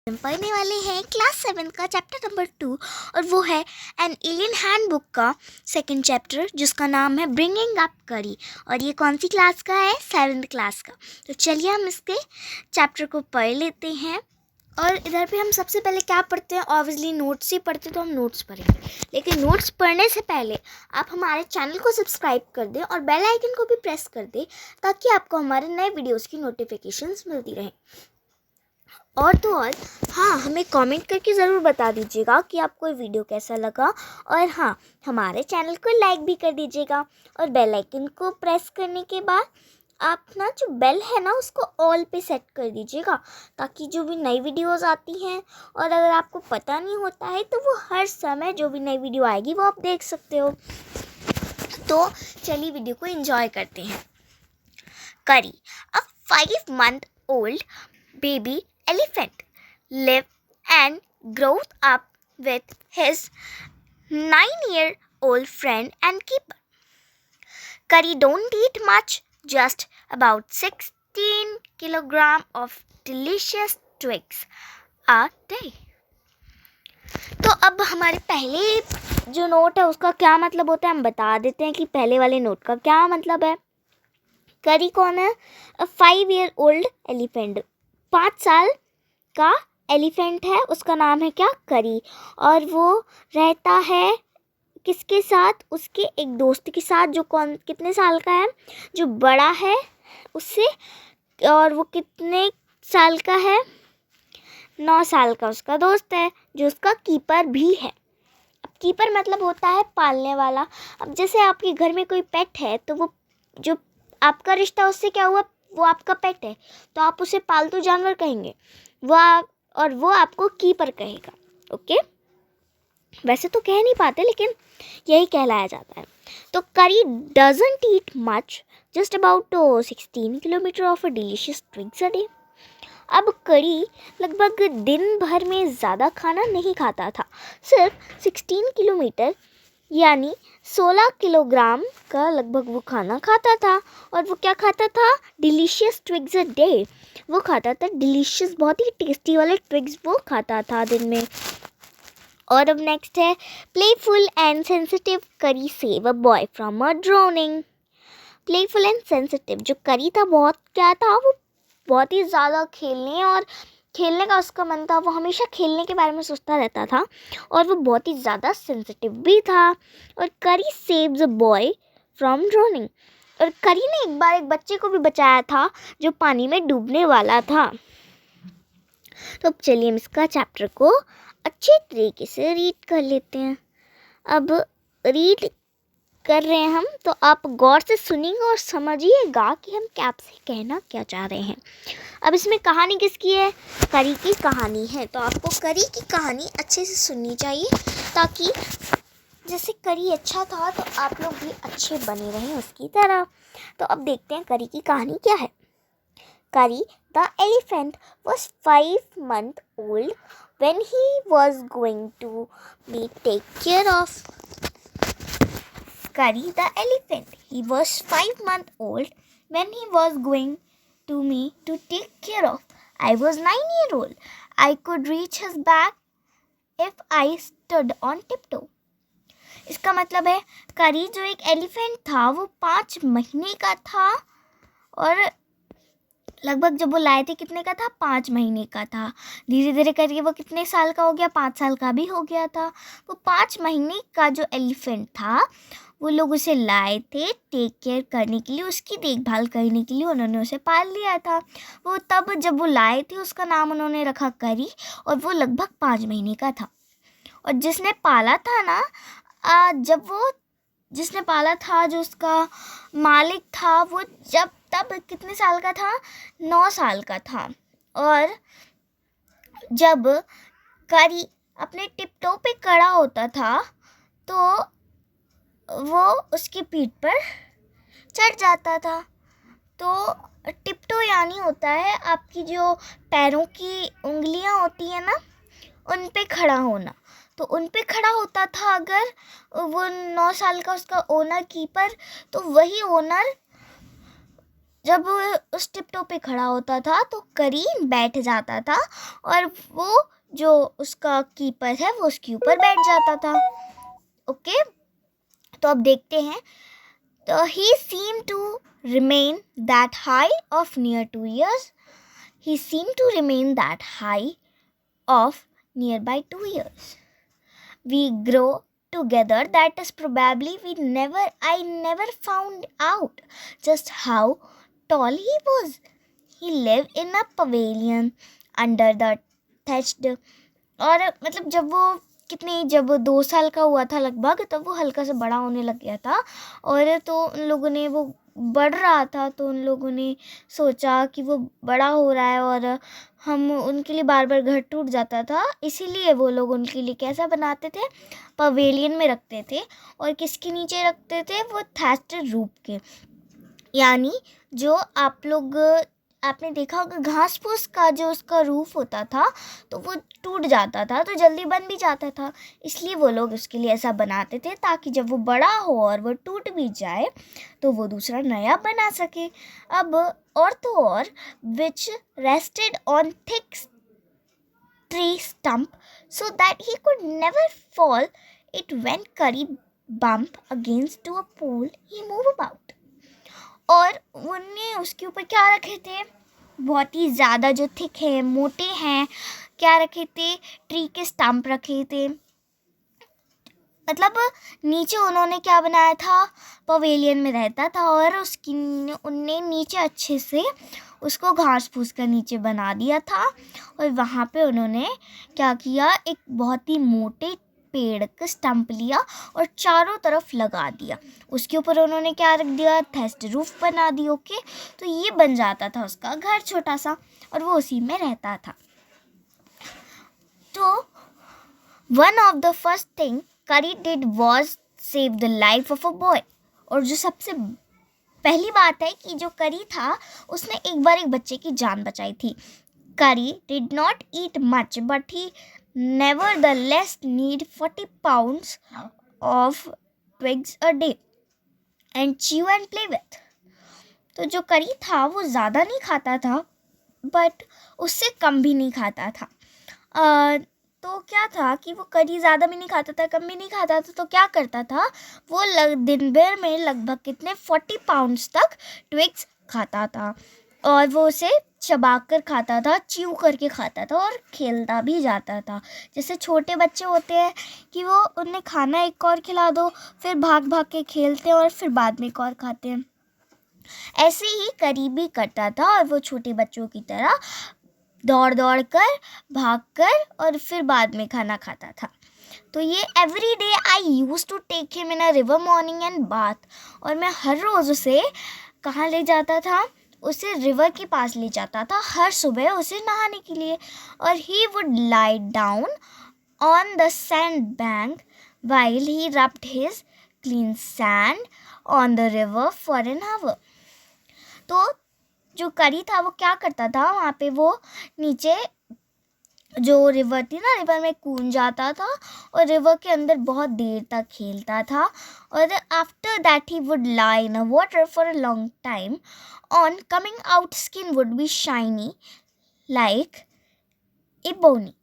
हम पढ़ने वाले हैं क्लास 7 का चैप्टर नंबर 2 और वो है एन एलियन हैंडबुक का सेकंड चैप्टर जिसका नाम है ब्रिंगिंग अप करी। और ये कौन सी क्लास का है? 7th क्लास का। तो चलिए हम इसके चैप्टर को पढ़ लेते हैं। और इधर पे हम सबसे पहले क्या पढ़ते हैं? ऑब्वियसली नोट्स ही पढ़ते, तो हम नोट्स पढ़ेंगे। लेकिन नोट्स पढ़ने से पहले आप हमारे चैनल को सब्सक्राइब कर दें और बेल आइकन को भी प्रेस कर दें ताकि आपको हमारे नए वीडियोस की नोटिफिकेशंस मिलती रहें। और तो और हाँ, हमें कमेंट करके ज़रूर बता दीजिएगा कि आपको ये वीडियो कैसा लगा। और हाँ, हमारे चैनल को लाइक भी कर दीजिएगा और बेल आइकन को प्रेस करने के बाद आप ना जो बेल है ना उसको ऑल पे सेट कर दीजिएगा ताकि जो भी नई वीडियोस आती हैं और अगर आपको पता नहीं होता है तो वो हर समय जो भी नई वीडियो आएगी वो आप देख सकते हो। तो चलिए वीडियो को एंजॉय करते हैं। करी, अ 5 month old baby elephant, lived and grew up with his 9-year-old friend and keeper. Curry don't eat much, just about 16 kilogram of delicious twigs a day. तो अब हमारे पहले जो नोट है उसका क्या मतलब होता है हम बता देते हैं कि पहले वाले नोट का क्या मतलब है। करी कौन है? 5-year-old एलिफेंट, 5 साल का एलिफेंट है, उसका नाम है क्या? करी। और वो रहता है किसके साथ? उसके एक दोस्त के साथ जो कितने साल का है? जो बड़ा है उससे। और वो कितने साल का है? 9 साल का उसका दोस्त है जो उसका कीपर भी है। अब कीपर मतलब होता है पालने वाला। अब जैसे आपके घर में कोई पेट है तो वो जो आपका रिश्ता उससे क्या हुआ? वो आपका पेट है तो आप उसे पालतू जानवर कहेंगे, और वो आपको कीपर कहेगा। ओके, वैसे तो कह नहीं पाते लेकिन यही कहलाया जाता है। तो करी doesn't eat much, just about 16 kilometre of a delicious twigs a day. अब करी लगभग दिन भर में ज़्यादा खाना नहीं खाता था, सिर्फ 16 किलोमीटर यानी 16 किलोग्राम का लगभग वो खाना खाता था। और वो क्या खाता था? Delicious twigs a day. वो खाता था डिलीशियस, बहुत ही टेस्टी वाले ट्विग्स वो खाता था दिन में। और अब नेक्स्ट है प्लेफुल एंड सेंसिटिव करी save a boy from a droning. Playful and sensitive जो करी था, बहुत क्या था? वो बहुत ही ज़्यादा खेलने का उसका मन था। वो हमेशा खेलने के बारे में सोचता रहता था और वो बहुत ही ज़्यादा सेंसिटिव भी था। और करी saves a boy from droning. और करी ने एक बार एक बच्चे को भी बचाया था जो पानी में डूबने वाला था। तो अब चलिए हम इसका चैप्टर को अच्छे तरीके से रीड कर लेते हैं। अब रीड कर रहे हैं हम, तो आप गौर से सुनिएगा और समझिएगा कि हम क्या आपसे कहना क्या चाह रहे हैं। अब इसमें कहानी किसकी है? करी की कहानी है। तो आपको करी की कहानी अच्छे से सुननी चाहिए ताकि जैसे करी अच्छा था तो आप लोग भी अच्छे बने रहें उसकी तरह। तो अब देखते हैं करी की कहानी क्या है। करी the elephant was 5 months old when he was going to be take care of. Curry the elephant. He was 5 months old when he was going to me to take care of. I was 9-year old. I could reach his back if I stood on tiptoe. इसका मतलब है करी जो एक elephant था वो 5 महीने का था और लगभग जब वो लाए थे कितने का था? 5 महीने का था। धीरे धीरे करके वो कितने साल का हो गया? 5 साल का भी हो गया था। वो 5 महीने का जो एलिफेंट था वो लोग उसे लाए थे टेक केयर करने के लिए, उसकी देखभाल करने के लिए उन्होंने उसे पाल लिया था। वो तब जब वो लाए थे उसका नाम उन्होंने रखा करी और वो लगभग 5 महीने का था। और जिसने पाला था ना, जिसने पाला था, जो उसका मालिक था, वो तब कितने साल का था? 9 साल का था। और जब करी अपने टिपटो पे खड़ा होता था तो वो उसकी पीठ पर चढ़ जाता था। तो टिपटो यानी होता है आपकी जो पैरों की उंगलियां होती है ना, उन पे खड़ा होना। तो उन पे खड़ा होता था अगर वो 9 साल का उसका ओनर कीपर, तो वही ओनर जब वो उस टिप्टो पे खड़ा होता था तो करी बैठ जाता था और वो जो उसका कीपर है वो उसके ऊपर बैठ जाता था। ओके, तो अब देखते हैं। तो he seemed to remain that high of near 2 years. He seemed to remain that high of nearby 2 years. We grow together. That is probably I never found out just how tall he was. He lived in a pavilion under the thatched, और मतलब जब वो 2 साल का हुआ था लगभग, तब वो हल्का सा बड़ा होने लग गया था। और तो उन लोगों ने वो बढ़ रहा था, तो उन लोगों ने सोचा कि वो बड़ा हो रहा है और हम उनके लिए बार बार घर टूट जाता था, इसीलिए वो लोग उनके लिए कैसा बनाते थे, पवेलियन में रखते थे। और किसके नीचे रखते थे, वो थैच्ड रूफ के, यानी जो आपने देखा होगा घास फूस का जो उसका रूफ होता था तो वो टूट जाता था, तो जल्दी बन भी जाता था, इसलिए वो लोग उसके लिए ऐसा बनाते थे ताकि जब वो बड़ा हो और वो टूट भी जाए तो वो दूसरा नया बना सके। अब और तो और which rested on thick tree stump so that he could never fall it when Kari bump against to a pole he move about. और उनने उसके ऊपर क्या रखे थे, बहुत ही ज़्यादा जो थिक है, मोटे हैं, क्या रखे थे, ट्री के स्टम्प रखे थे। मतलब नीचे उन्होंने क्या बनाया था, पवेलियन में रहता था और उनने नीचे अच्छे से उसको घास फूस का नीचे बना दिया था। और वहाँ पे उन्होंने क्या किया, एक बहुत ही मोटे पेड़ का स्टंप लिया और चारों तरफ लगा दिया, उसके ऊपर उन्होंने क्या रख दिया, थेस्ट रूफ बना दी। ओके, तो ये बन जाता था उसका घर छोटा सा और वो उसी में रहता था। तो one of the first thing Kari did was save the life of a boy. और जो सबसे पहली बात है कि जो करी था उसने एक बार एक बच्चे की जान बचाई थी। करी did not eat much but he nevertheless need 40 pounds of twigs a day and chew and play with। तो जो करी था वो ज़्यादा नहीं खाता था बट उससे कम भी नहीं खाता था। तो क्या था कि वो करी ज़्यादा भी नहीं खाता था, कम भी नहीं खाता था, तो क्या करता था वो दिन भर में लगभग कितने 40 पाउंड्स तक ट्विग्स खाता था और वो उसे चबा कर खाता था, च्यू करके खाता था और खेलता भी जाता था। जैसे छोटे बच्चे होते हैं कि वो उन्हें खाना एक और खिला दो, फिर भाग भाग के खेलते हैं और फिर बाद में एक और खाते हैं, ऐसे ही करीबी करता था और वो छोटे बच्चों की तरह दौड़ दौड़ कर, भाग कर और फिर बाद में खाना खाता था। तो ये every day I use to take him in a river morning and bath. और मैं हर रोज़ उसे कहाँ ले जाता था, उसे रिवर के पास ले जाता था हर सुबह उसे नहाने के लिए। और he would lie down on the sand bank while he rubbed his clean sand on the river for an hour. तो जो करी था वो क्या करता था, वहाँ पे वो नीचे जो रिवर थी ना, रिवर में कूद जाता था और रिवर के अंदर बहुत देर तक खेलता था। और after that he would lie in a water for a long time. On coming out skin would be shiny like ebony.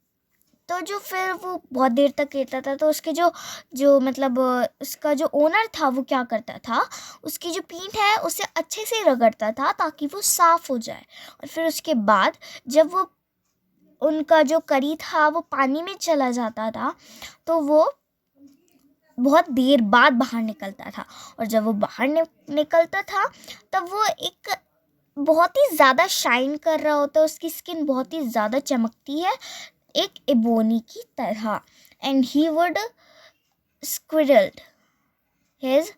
तो जो फिर वो बहुत देर तक खेलता था तो उसके जो मतलब उसका जो ओनर था वो क्या करता था, उसकी जो पीठ है उसे अच्छे से रगड़ता था ताकि वो साफ़ हो जाए। और फिर उसके बाद जब वो उनका जो करी था वो पानी में चला जाता था तो वो बहुत देर बाद बाहर निकलता था। और जब वो बाहर निकलता था तब वो एक बहुत ही ज़्यादा शाइन कर रहा होता है, उसकी स्किन बहुत ही ज़्यादा चमकती है एक एबोनी की तरह। And he would squirreled his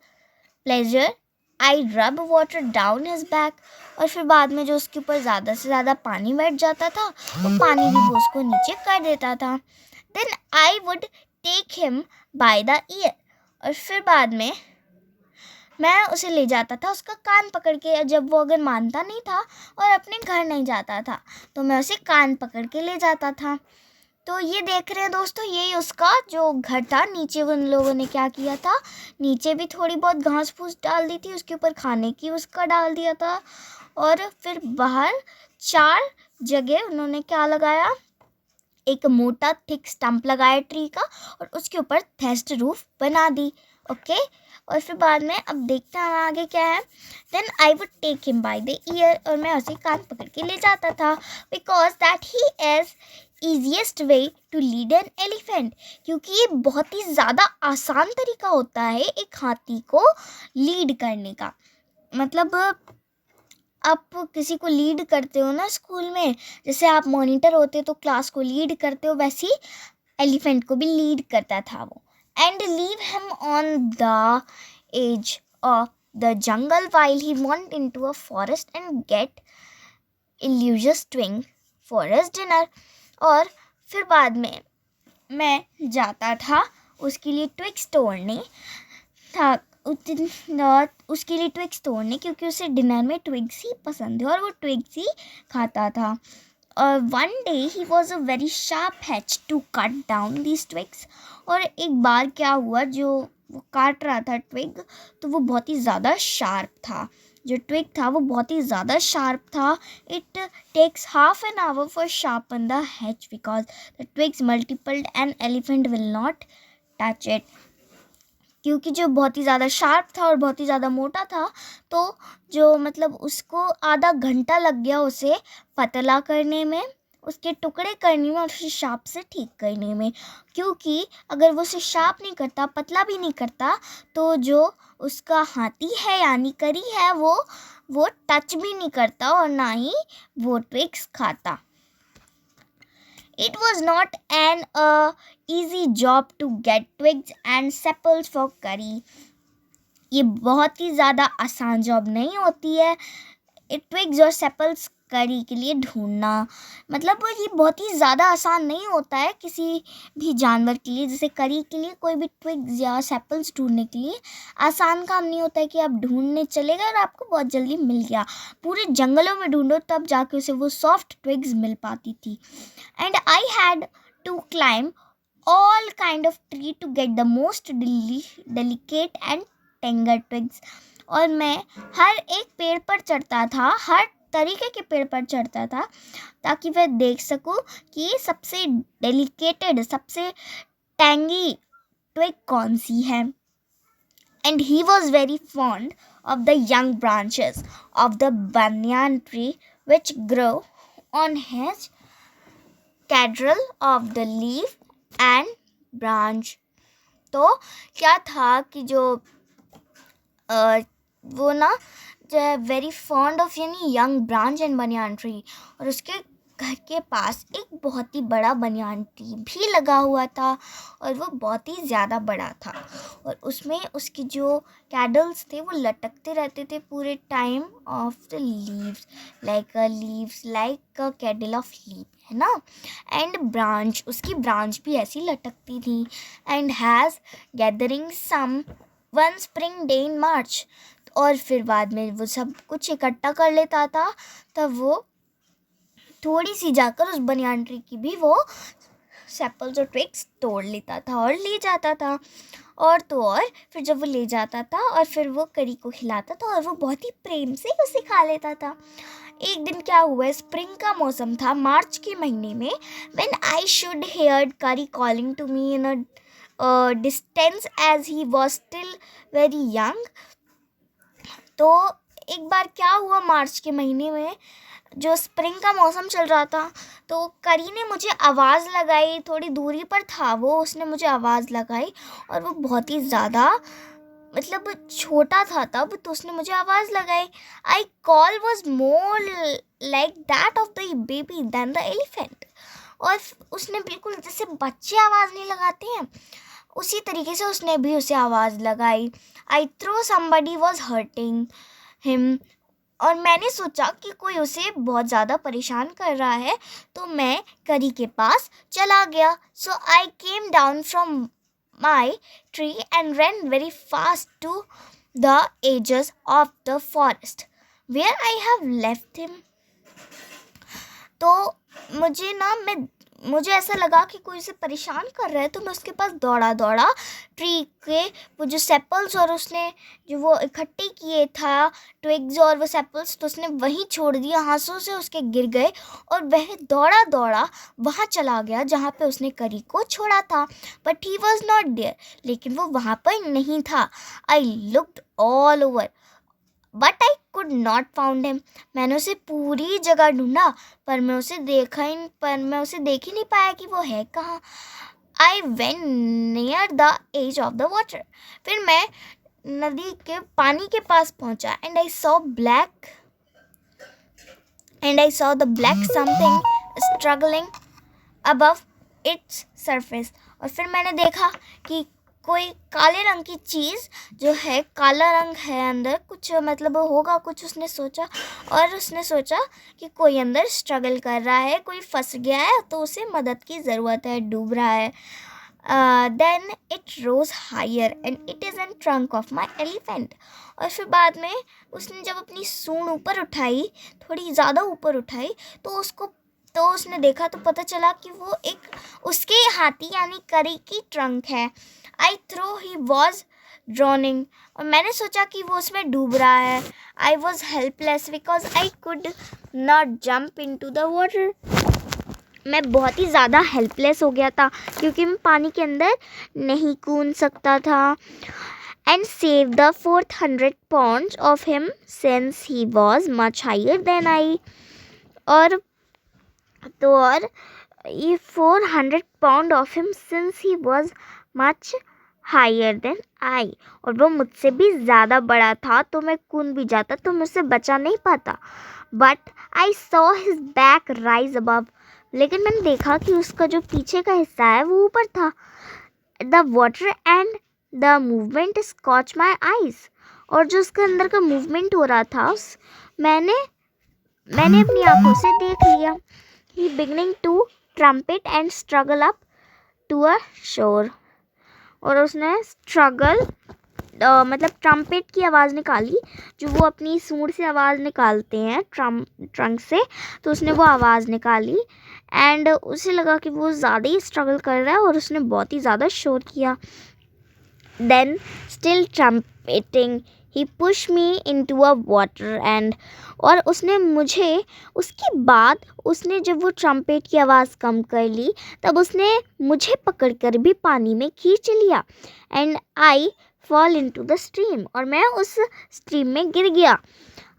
pleasure I rub water down his back. और फिर बाद में जो उसके ऊपर ज़्यादा से ज़्यादा पानी बैठ जाता था तो पानी भी वो उसको नीचे कर देता था। Then I would take him by the ear. और फिर बाद में मैं उसे ले जाता था उसका कान पकड़ के, जब वो अगर मानता नहीं था और अपने घर नहीं जाता था तो मैं उसे कान पकड़ के ले जाता था। तो ये देख रहे हैं दोस्तों, यही उसका जो घर था। नीचे उन लोगों ने क्या किया था, नीचे भी थोड़ी बहुत घास फूस डाल दी थी, उसके ऊपर खाने की उसका डाल दिया था और फिर बाहर 4 जगह उन्होंने क्या लगाया, एक मोटा थिक स्टंप लगाया ट्री का और उसके ऊपर थेस्ट रूफ बना दी। ओके, और फिर बाद में अब देखते हैं आगे क्या है। Then I would take him by the ear, और मैं उसे कान पकड़ के ले जाता था, because that he is easiest way to lead an elephant, क्योंकि ये बहुत ही ज़्यादा आसान तरीका होता है एक हाथी को लीड करने का। मतलब आप किसी को लीड करते हो ना स्कूल में, जैसे आप मॉनिटर होते हो तो क्लास को लीड करते हो, वैसे ही एलिफेंट को भी लीड करता था वो। And leave him on the edge of the jungle while he went into a forest and get illusious twig for his dinner। और फिर बाद में मैं जाता था उसके लिए ट्विग्स तोड़ने था, उसके लिए ट्विग्स तोड़ने, क्योंकि उसे डिनर में ट्विग्स ही पसंद है और वो ट्विग्स ही खाता था। और one day he was a very sharp hatch to cut down these twigs. और एक बार क्या हुआ, जो वो काट रहा था ट्विग, तो वो बहुत ही ज़्यादा शार्प था, जो ट्विग था वो बहुत ही ज़्यादा शार्प था। It takes half an hour for sharpen the hatch because the twigs multiplied and elephant will not touch it. क्योंकि जो बहुत ही ज़्यादा शार्प था और बहुत ही ज़्यादा मोटा था, तो जो मतलब उसको आधा घंटा लग गया उसे पतला करने में, उसके टुकड़े करने में और उसे शार्प से ठीक करने में। क्योंकि अगर वो उसे शार्प नहीं करता, पतला भी नहीं करता, तो जो उसका हाथी है यानी करी है वो टच भी नहीं करता और ना ही वो ट्विग्स खाता। It was not an easy job to get twigs and sepals for curry। ये बहुत ही ज़्यादा आसान जॉब नहीं होती है ट्विग्स और सेपल्स करी के लिए ढूंढना। मतलब ये बहुत ही ज़्यादा आसान नहीं होता है किसी भी जानवर के लिए, जैसे करी के लिए कोई भी ट्विग्स या सेपल्स ढूंढने के लिए आसान काम नहीं होता है कि आप ढूंढने चले गए और आपको बहुत जल्दी मिल गया। पूरे जंगलों में ढूंढो तब जाके उसे वो सॉफ्ट ट्विग्स मिल पाती थी। And I had to climb all kind of tree to get the most delicate and tender twigs। और मैं हर एक पेड़ पर चढ़ता था, हर तरीके के पेड़ पर चढ़ता था, ताकि वह देख सकूं कि ये सबसे डेलिकेटेड, सबसे टैंगी ट्विग कौन सी है। And he was very fond of the young branches of the banyan tree which grew on his cadral of the leaf and branch। तो क्या था कि जो वो ना वेरी फॉन्ड ऑफ यानी young branch and banyan tree, और उसके घर के पास एक बहुत ही बड़ा बनियान ट्री भी लगा हुआ था और वो बहुत ही ज़्यादा बड़ा था। और उसमें उसके जो कैडल्स थे वो लटकते रहते थे पूरे time of the leaves, like a cattle of leaf, है ना। एंड ब्रांच, उसकी ब्रांच भी ऐसी लटकती थी। And has gathering some one spring day in March. और फिर बाद में वो सब कुछ इकट्ठा कर लेता था, तब वो थोड़ी सी जाकर उस बनियान ट्री की भी वो सेपल्स और ट्विग्स तोड़ लेता था और ले जाता था। और तो और फिर जब वो ले जाता था और फिर वो करी को खिलाता था और वो बहुत ही प्रेम से उसे खा लेता था। एक दिन क्या हुआ, स्प्रिंग का मौसम था, मार्च के महीने में, when I should heard Kari calling to me in a distance as he was still very young. तो एक बार क्या हुआ, मार्च के महीने में जो स्प्रिंग का मौसम चल रहा था, तो करी ने मुझे आवाज़ लगाई, थोड़ी दूरी पर था वो, उसने मुझे आवाज़ लगाई और वो बहुत ही ज़्यादा मतलब छोटा था तब, तो उसने मुझे आवाज़ लगाई। I call was more like that of the baby than the elephant. और उसने बिल्कुल जैसे बच्चे आवाज़ नहीं लगाते हैं, उसी तरीके से उसने भी उसे आवाज़ लगाई। I thought somebody was hurting him. और मैंने सोचा कि कोई उसे बहुत ज़्यादा परेशान कर रहा है, तो मैं करी के पास चला गया। So I came down from my tree and ran very fast to the edges of the forest where I have left him। तो मुझे ना, मैं मुझे ऐसा लगा कि कोई उसे परेशान कर रहा है, तो मैं उसके पास दौड़ा दौड़ा ट्री के वो जो सेपल्स और उसने जो वो इकट्ठे किए था ट्विग्स और वो सेपल्स, तो उसने वहीं छोड़ दिया, हाथों से उसके गिर गए और वह दौड़ा दौड़ा वहाँ चला गया जहाँ पे उसने करी को छोड़ा था। But he was not there, लेकिन वो वहाँ पर नहीं था। I looked all over but I could not found him. मैंने उसे पूरी जगह ढूंढा, पर मैं उसे देख ही नहीं पाया कि वो है कहाँ। I went near the edge of the water. फिर मैं नदी के पानी के पास पहुंचा and I saw the black something struggling above its surface. और फिर मैंने देखा कि कोई काले रंग की चीज़ जो है, काला रंग है अंदर, कुछ मतलब होगा कुछ, उसने सोचा कि कोई अंदर स्ट्रगल कर रहा है, कोई फंस गया है तो उसे मदद की ज़रूरत है, डूब रहा है। Then it rose higher and it is an trunk of my elephant. और फिर बाद में उसने जब अपनी सूंड ऊपर उठाई, थोड़ी ज़्यादा ऊपर उठाई, तो उसने देखा तो पता चला कि वो एक उसके हाथी यानी करी की ट्रंक है। I thought he was drowning, और मैंने सोचा कि वो उसमें डूब रहा है। I was helpless because I could not jump into the water. मैं बहुत ही ज़्यादा हेल्पलेस हो गया था क्योंकि मैं पानी के अंदर नहीं कूद सकता था। And save the 400 pounds of him since he was much higher than I. और ये 400 pound of him since he was much higher than I, और वो मुझसे भी ज़्यादा बड़ा था, तो मैं कूद भी जाता तो मुझसे बचा नहीं पाता। But I saw his back rise above, लेकिन मैंने देखा कि उसका जो पीछे का हिस्सा है वो ऊपर था। The water and the movement scotch my eyes, और जो उसके अंदर का मूवमेंट हो रहा था मैंने अपनी आंखों से देख लिया। He beginning to trumpet and struggle up to a shore, और उसने मतलब ट्रम्पेट की आवाज़ निकाली, जो वो अपनी सूंड से आवाज़ निकालते हैं ट्रंक से, तो उसने वो आवाज़ निकाली एंड उसे लगा कि वो ज़्यादा ही स्ट्रगल कर रहा है और उसने बहुत ही ज़्यादा शोर किया। Then still trumpeting he push me into a water and, और उसने उसके बाद उसने जब वो ट्रम्पेट की आवाज़ कम कर ली तब उसने मुझे पकड़कर भी पानी में खींच लिया। And I fall into the stream, और मैं उस स्ट्रीम में गिर गया।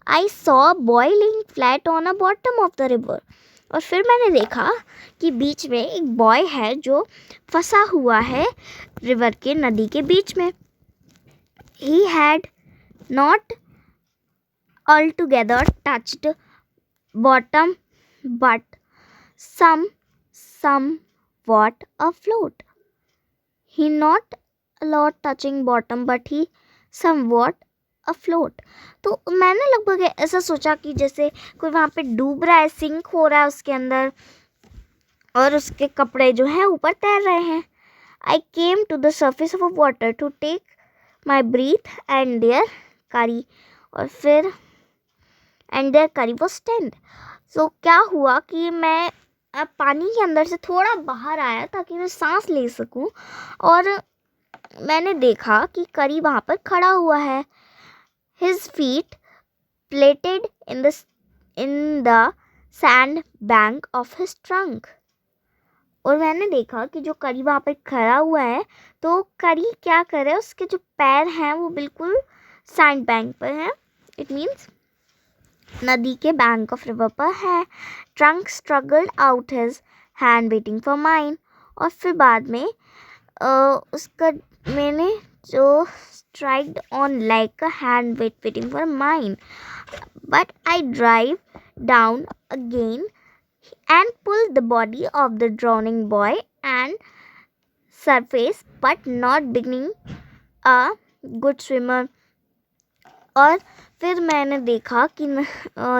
I saw boy laying flat on a bottom of the river, और फिर मैंने देखा कि बीच में एक बॉय है जो फंसा हुआ है रिवर के, नदी के बीच में। He had not altogether touched bottom but somewhat afloat. He not a lot touching bottom but he somewhat afloat. तो मैंने लगभग ऐसा सोचा कि जैसे कोई वहाँ पे डूब रहा है, सिंक हो रहा है उसके अंदर, और उसके कपड़े जो हैं ऊपर तैर रहे हैं। I came to the surface of water to take my breath and there curry, और फिर एंड देयर करी वो स्टैंड। सो क्या हुआ कि मैं पानी के अंदर से थोड़ा बाहर आया ताकि मैं सांस ले सकूं, और मैंने देखा कि करी वहाँ पर खड़ा हुआ है। His feet plated in the sand bank of his trunk, और मैंने देखा कि जो करी वहाँ पर खड़ा हुआ है, तो करी क्या करे, उसके जो पैर हैं वो बिल्कुल सैंड बैंक पर हैं। इट मीन्स नदी के बैंक ऑफ रिवर पर है। Trunk struggled out his hand waiting for mine, और फिर बाद में उसका मैंने जो स्ट्राइक्ड on like a hand waiting for mine, but I drive down again and pulled the body of the drowning boy and surface but not beginning a good swimmer। और फिर मैंने देखा कि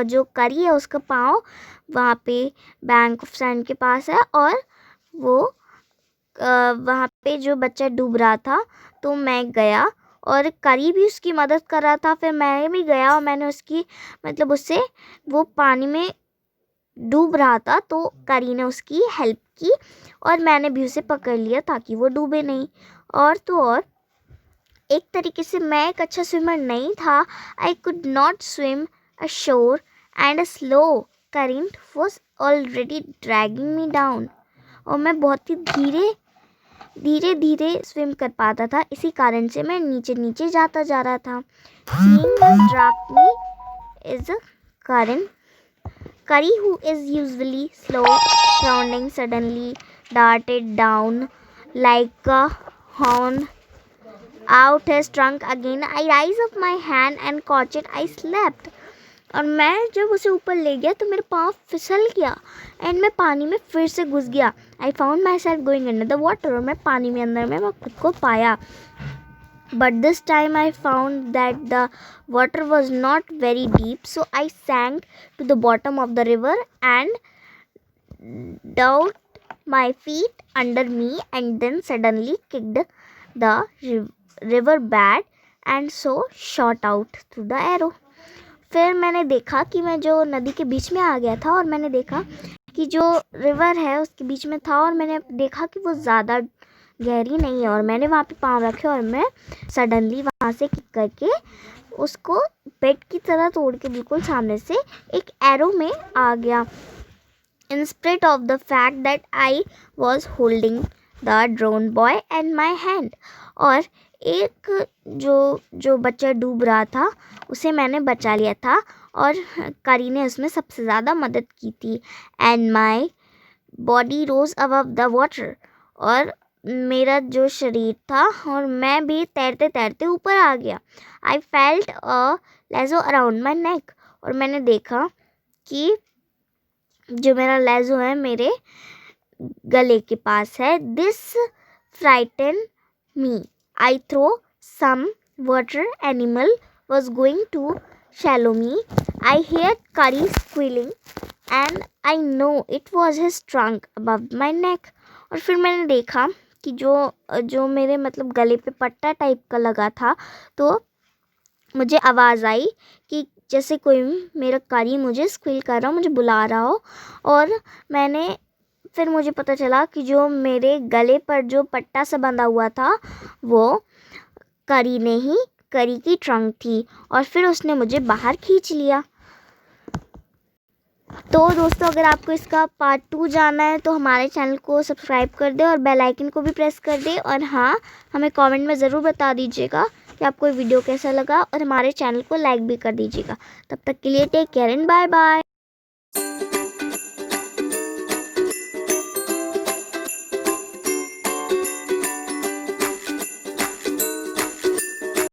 जो करी है उसका पाँव वहाँ पे बैंक ऑफ सैंड के पास है, और वो वहाँ पे जो बच्चा डूब रहा था, तो मैं गया और करी भी उसकी मदद कर रहा था। फिर मैं भी गया और मैंने उसकी मतलब उससे वो पानी में डूब रहा था, तो करी ने उसकी हेल्प की और मैंने भी उसे पकड़ लिया ताकि वो डूबे नहीं। और तो और एक तरीके से मैं एक अच्छा स्विमर नहीं था। आई could not swim assure and a slow current was already dragging me down. और मैं बहुत ही धीरे धीरे स्विम कर पाता था, इसी कारण से मैं नीचे नीचे जाता जा रहा था। Seeing this draft me is a Curry, who is usually slow, rounding suddenly darted down like a horn out his trunk again. I raised up my hand and caught it. I slept. और मैं जब उसे ऊपर ले गया तो मेरा पाँव फिसल गया एंड मैं पानी में फिर से घुस गया। I found my self going under the water. और मैं पानी में अंदर में मैं खुद को पाया। But this time I found that the water was not very deep, so I sank to the bottom of the river and dug my feet under me and then suddenly kicked the river bed and so shot out through the arrow. फिर मैंने देखा कि मैं जो नदी के बीच में आ गया था और मैंने देखा कि जो रिवर है उसके बीच में था और मैंने देखा कि वो ज़्यादा गहरी नहीं है और मैंने वहाँ पे पाँव रखे और मैं सडनली वहाँ से किक करके उसको बेड की तरह तोड़ के बिल्कुल सामने से एक एरो में आ गया। In spite of the fact that I was holding the drowned boy and my hand. और एक जो बच्चा डूब रहा था उसे मैंने बचा लिया था और करी ने उसमें सबसे ज़्यादा मदद की थी। And my body rose above the water. और मेरा जो शरीर था और मैं भी तैरते तैरते ऊपर आ गया। I felt a lasso around my neck. और मैंने देखा कि जो मेरा लेजो है मेरे गले के पास है। This frighten me. I thought some water animal was going to swallow me. I hear Kari squealing and I know it was his trunk above my neck. और फिर मैंने देखा कि जो मेरे मतलब गले पे पट्टा टाइप का लगा था, तो मुझे आवाज़ आई कि जैसे कोई मेरा करी मुझे स्क्विल कर रहा हो, मुझे बुला रहा हो। और फिर मुझे पता चला कि जो मेरे गले पर जो पट्टा सा बंधा हुआ था वो करी की ट्रंक थी और फिर उसने मुझे बाहर खींच लिया। तो दोस्तों, अगर आपको इसका पार्ट 2 जानना है तो हमारे चैनल को सब्सक्राइब कर दे और बेल आइकन को भी प्रेस कर दे। और हाँ, हमें कमेंट में ज़रूर बता दीजिएगा कि आपको वीडियो कैसा लगा और हमारे चैनल को लाइक भी कर दीजिएगा। तब तक के लिए take care and bye bye.